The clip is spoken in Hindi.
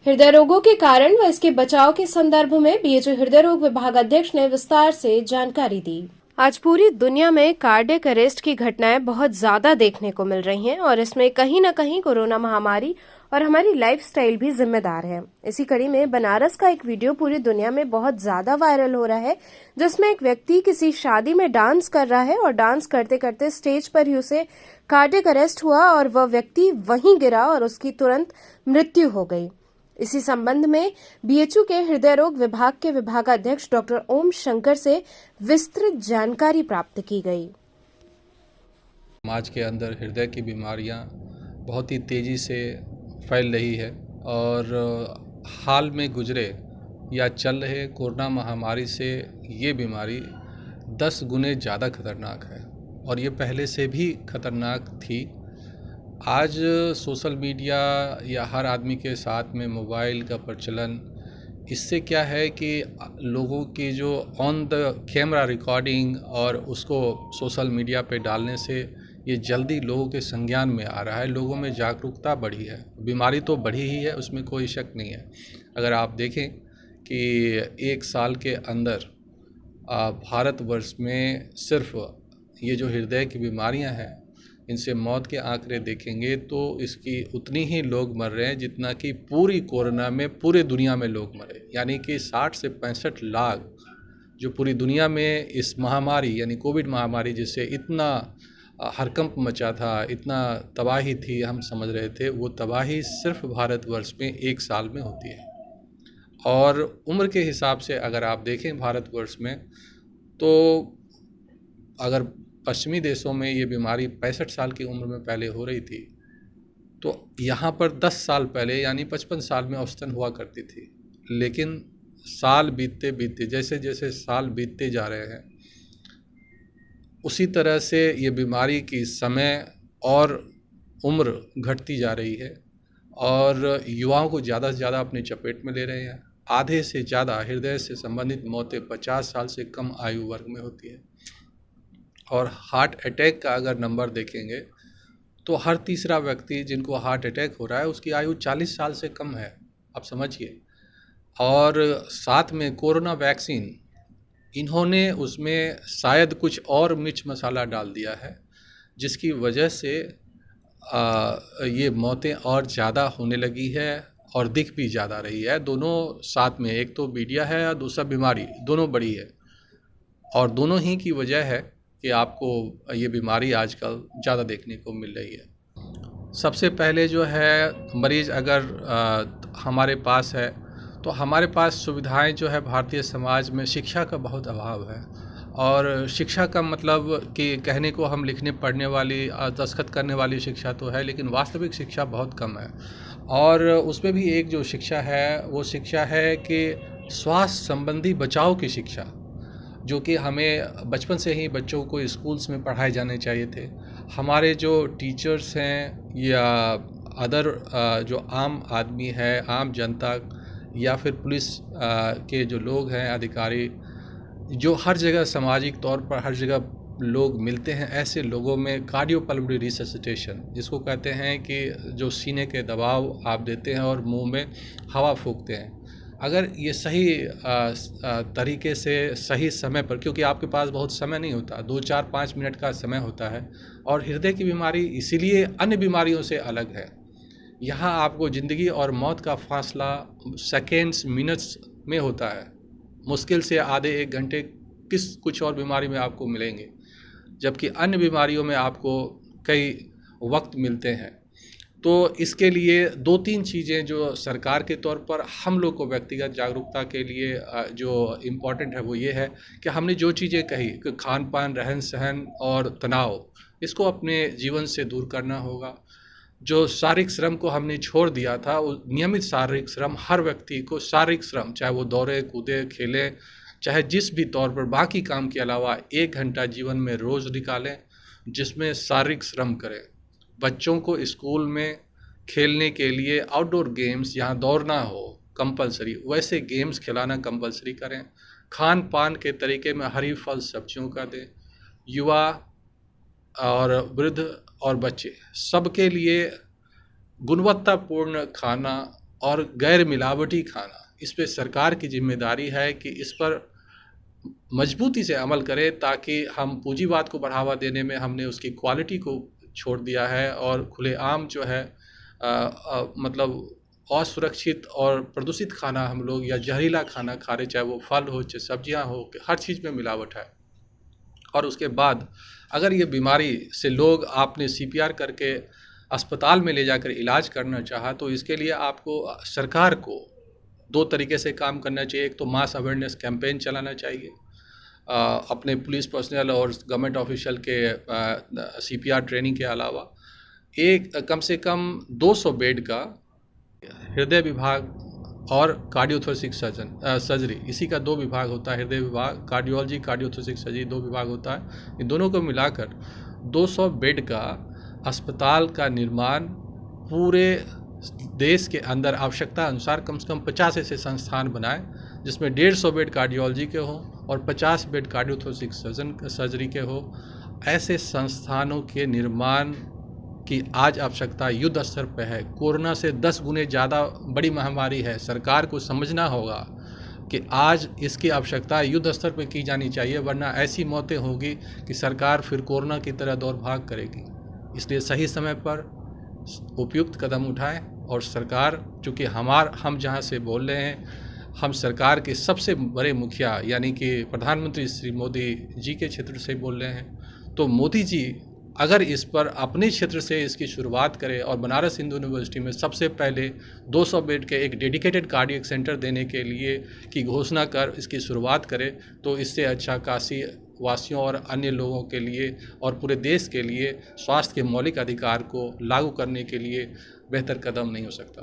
हृदय रोगों के कारण व इसके बचाव के संदर्भ में बीएचयू हृदय रोग विभाग अध्यक्ष ने विस्तार से जानकारी दी। आज पूरी दुनिया में कार्डियक अरेस्ट की घटनाएं बहुत ज्यादा देखने को मिल रही हैं और इसमें कहीं न कहीं कोरोना महामारी और हमारी लाइफस्टाइल भी जिम्मेदार है। इसी कड़ी में बनारस का एक वीडियो पूरी दुनिया में बहुत ज्यादा वायरल हो रहा है, जिसमें एक व्यक्ति किसी शादी में डांस कर रहा है और डांस करते करते स्टेज पर ही उसे कार्डियक अरेस्ट हुआ और वह व्यक्ति वहीं गिरा और उसकी तुरंत मृत्यु हो गई। इसी संबंध में बीएचयू के हृदय रोग विभाग के विभागाध्यक्ष डॉक्टर ओम शंकर से विस्तृत जानकारी प्राप्त की गई। समाज के अंदर हृदय की बीमारियां बहुत ही तेज़ी से फैल रही है और हाल में गुजरे या चल रहे कोरोना महामारी से ये बीमारी 10 गुने ज़्यादा खतरनाक है और ये पहले से भी खतरनाक थी। आज सोशल मीडिया या हर आदमी के साथ में मोबाइल का प्रचलन, इससे क्या है कि लोगों की जो ऑन द कैमरा रिकॉर्डिंग और उसको सोशल मीडिया पे डालने से ये जल्दी लोगों के संज्ञान में आ रहा है। लोगों में जागरूकता बढ़ी है। बीमारी तो बढ़ी ही है, उसमें कोई शक नहीं है। अगर आप देखें कि 1 साल के अंदर भारतवर्ष में सिर्फ ये जो हृदय की बीमारियां हैं, इनसे मौत के आंकड़े देखेंगे तो इसकी उतनी ही लोग मर रहे हैं जितना कि पूरी कोरोना में पूरे दुनिया में लोग मरे। यानी कि 60 से 65 लाख जो पूरी दुनिया में इस महामारी यानी कोविड महामारी जिससे इतना हड़कंप मचा था, इतना तबाही थी, हम समझ रहे थे, वो तबाही सिर्फ भारतवर्ष में 1 साल में होती है। और उम्र के हिसाब से अगर आप देखें भारतवर्ष में, तो अगर पश्चिमी देशों में ये बीमारी 65 साल की उम्र में पहले हो रही थी, तो यहाँ पर 10 साल पहले यानी 55 साल में औसतन हुआ करती थी। लेकिन साल बीतते बीतते जैसे जैसे साल बीतते जा रहे हैं, उसी तरह से ये बीमारी की समय और उम्र घटती जा रही है और युवाओं को ज़्यादा से ज़्यादा अपने चपेट में ले रहे हैं। आधे से ज़्यादा हृदय से संबंधित मौतें 50 साल से कम आयु वर्ग में होती है। और हार्ट अटैक का अगर नंबर देखेंगे तो हर तीसरा व्यक्ति जिनको हार्ट अटैक हो रहा है उसकी आयु 40 साल से कम है। आप समझिए। और साथ में कोरोना वैक्सीन, इन्होंने उसमें शायद कुछ और मिर्च मसाला डाल दिया है, जिसकी वजह से ये मौतें और ज़्यादा होने लगी है और दिख भी ज़्यादा रही है। दोनों साथ में, एक तो मीडिया है और दूसरा बीमारी, दोनों बड़ी है और दोनों ही की वजह है कि आपको ये बीमारी आजकल ज़्यादा देखने को मिल रही है। सबसे पहले जो है मरीज़ अगर हमारे पास है तो हमारे पास सुविधाएं जो है भारतीय समाज में शिक्षा का बहुत अभाव है। और शिक्षा का मतलब कि कहने को हम लिखने पढ़ने वाली दस्तखत करने वाली शिक्षा तो है, लेकिन वास्तविक शिक्षा बहुत कम है। और उसमें भी एक जो शिक्षा है वो शिक्षा है कि स्वास्थ्य संबंधी बचाव की शिक्षा, जो कि हमें बचपन से ही बच्चों को स्कूल्स में पढ़ाए जाने चाहिए थे। हमारे जो टीचर्स हैं या अदर जो आम आदमी है, आम जनता या फिर पुलिस के जो लोग हैं, अधिकारी, जो हर जगह सामाजिक तौर पर हर जगह लोग मिलते हैं, ऐसे लोगों में कार्डियोपल्मोनरी रिससिटेशन, जिसको कहते हैं कि जो सीने के दबाव आप देते हैं और मुंह में हवा फूंकते हैं, अगर ये सही तरीके से सही समय पर, क्योंकि आपके पास बहुत समय नहीं होता, 2, 4, 5 मिनट का समय होता है। और हृदय की बीमारी इसीलिए अन्य बीमारियों से अलग है। यहाँ आपको ज़िंदगी और मौत का फासला सेकेंड्स, मिनट्स में होता है। मुश्किल से आधे 1 घंटे कुछ और बीमारी में आपको मिलेंगे, जबकि अन्य बीमारियों में आपको कई वक्त मिलते हैं। तो इसके लिए 2-3 चीज़ें जो सरकार के तौर पर हम लोग को व्यक्तिगत जागरूकता के लिए जो इम्पॉर्टेंट है वो ये है कि हमने जो चीज़ें कही कि खान पान, रहन सहन और तनाव, इसको अपने जीवन से दूर करना होगा। जो शारीरिक श्रम को हमने छोड़ दिया था, वो नियमित शारीरिक श्रम, हर व्यक्ति को शारीरिक श्रम, चाहे वो दौड़े कूदे खेले, चाहे जिस भी तौर पर, बाकी काम के अलावा 1 घंटा जीवन में रोज़ निकालें जिसमें शारीरिक श्रम करें। बच्चों को स्कूल में खेलने के लिए आउटडोर गेम्स, यहाँ दौड़ना हो कंपलसरी, वैसे गेम्स खिलाना कंपलसरी करें। खान पान के तरीके में हरी फल सब्जियों का दें। युवा और वृद्ध और बच्चे, सबके लिए गुणवत्तापूर्ण खाना और गैर मिलावटी खाना, इस पे सरकार की जिम्मेदारी है कि इस पर मजबूती से अमल करे, ताकि हम पूंजीवाद को बढ़ावा देने में हमने उसकी क्वालिटी को छोड़ दिया है और खुलेआम जो है मतलब असुरक्षित और प्रदूषित खाना हम लोग या जहरीला खाना खा रहे, चाहे वो फल हो चाहे सब्जियां हो, हर चीज़ में मिलावट है। और उसके बाद अगर ये बीमारी से लोग आपने CPR करके अस्पताल में ले जाकर इलाज करना चाहा, तो इसके लिए आपको सरकार को 2 तरीके से काम करना चाहिए। एक तो मास अवेयरनेस कैंपेन चलाना चाहिए अपने पुलिस पर्सनल और गवर्नमेंट ऑफिशियल के CPR ट्रेनिंग के अलावा। एक कम से कम 200 बेड का हृदय विभाग और कार्डियोथोरेसिक सर्जरी, इसी का 2 विभाग होता है, हृदय विभाग, कार्डियोलॉजी, कार्डियोथोरेसिक सर्जरी 2 विभाग होता है। इन दोनों को मिलाकर 200 बेड का अस्पताल का निर्माण पूरे देश के अंदर आवश्यकता अनुसार कम से कम 50 ऐसे संस्थान बनाए, जिसमें 150 बेड कार्डियोलॉजी के हो और 50 बेड कार्डियोथोरेसिक सर्जरी के हो। ऐसे संस्थानों के निर्माण की आज आवश्यकता युद्ध स्तर पर है। कोरोना से 10 गुने ज़्यादा बड़ी महामारी है। सरकार को समझना होगा कि आज इसकी आवश्यकता युद्ध स्तर पर की जानी चाहिए, वरना ऐसी मौतें होगी कि सरकार फिर कोरोना की तरह दौड़ भाग करेगी। इसलिए सही समय पर उपयुक्त कदम उठाएं। और सरकार, चूँकि हम जहाँ से बोल रहे हैं, हम सरकार के सबसे बड़े मुखिया यानी कि प्रधानमंत्री श्री मोदी जी के क्षेत्र से बोल रहे हैं, तो मोदी जी अगर इस पर अपने क्षेत्र से इसकी शुरुआत करें और बनारस हिंदू यूनिवर्सिटी में सबसे पहले 200 बेड के एक डेडिकेटेड कार्डियक सेंटर देने के लिए की घोषणा कर इसकी शुरुआत करें, तो इससे अच्छा काशी वासियों और अन्य लोगों के लिए और पूरे देश के लिए स्वास्थ्य के मौलिक अधिकार को लागू करने के लिए बेहतर कदम नहीं हो सकता।